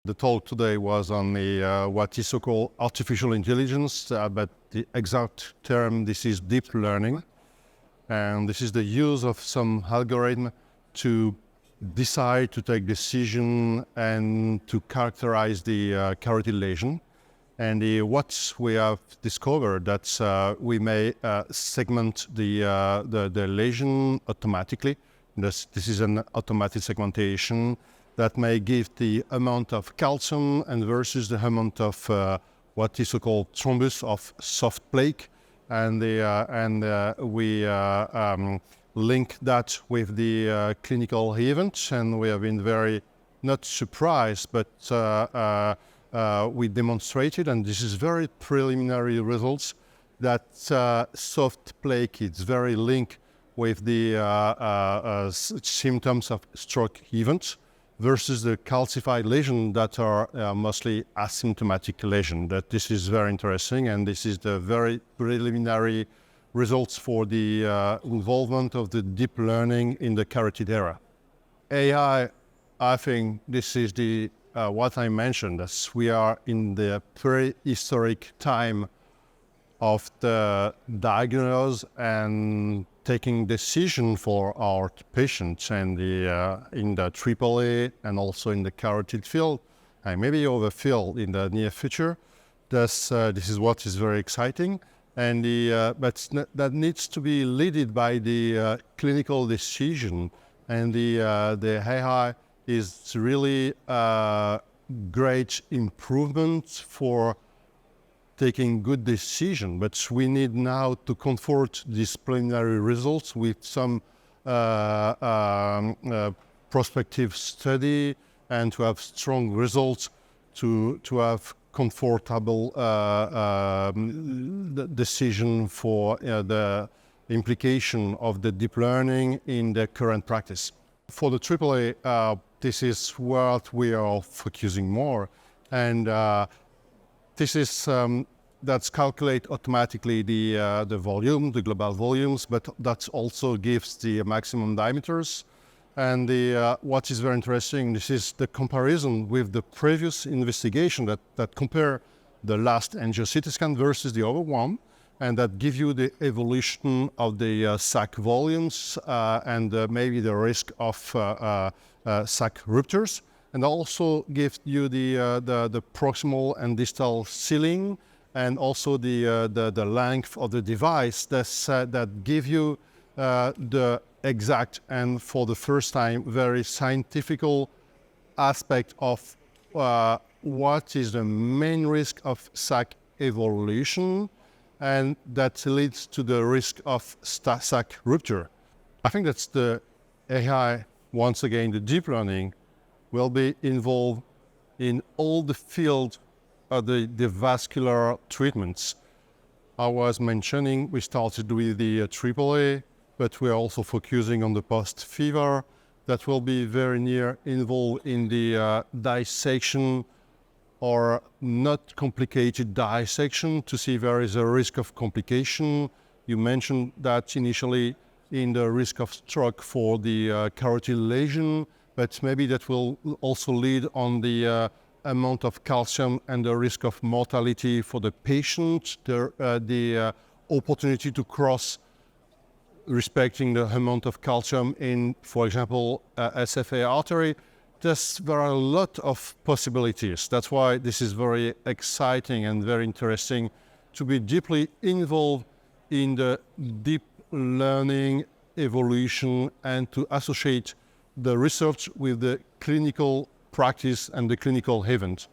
The talk today was on the what is so-called artificial intelligence, but the exact term, this is deep learning. And this is the use of some algorithm to decide, to take decision, and to characterize the carotid lesion. And what we have discovered that we may segment the lesion automatically. This is an automatic segmentation that may give the amount of calcium and versus the amount of what is so-called thrombus of soft plaque. And we link that with the clinical event, and we have been very, not surprised, but we demonstrated, and this is very preliminary results, that soft plaque is very linked with the symptoms of stroke events versus the calcified lesions that are mostly asymptomatic lesions. That this is very interesting, and this is the very preliminary results for the involvement of the deep learning in the carotid area. AI, I think this is the what I mentioned, as we are in the prehistoric time of the diagnosis and taking decision for our patients, and in the AAA and also in the carotid field, and maybe other field in the near future. This is what is very exciting, and but that needs to be led by the clinical decision, and the AI is really a great improvement for taking good decision, but we need now to comfort these preliminary results with some prospective study, and to have strong results to have comfortable decision for the implication of the deep learning in the current practice. For the AAA, this is what we are focusing more, and this is that's calculate automatically the volume, the global volumes, but that also gives the maximum diameters. And what is very interesting, this is the comparison with the previous investigation that compare the last angio-CT scan versus the other one, and that give you the evolution of the sac volumes and maybe the risk of sac ruptures. And also give you the proximal and distal sealing, and also the length of the device that give you the exact and for the first time very scientific aspect of what is the main risk of sac evolution, and that leads to the risk of sac rupture. I think that's the AI, once again, the deep learning, will be involved in all the field of the vascular treatments. I was mentioning we started with the AAA, but we are also focusing on the post-fever that will be very near involved in the dissection or not complicated dissection to see if there is a risk of complication. You mentioned that initially in the risk of stroke for the carotid lesion, but maybe that will also lead on the amount of calcium and the risk of mortality for the patient, the opportunity to cross respecting the amount of calcium in, for example, SFA artery. There are a lot of possibilities. That's why this is very exciting and very interesting to be deeply involved in the deep learning evolution, and to associate the research with the clinical practice and the clinical event.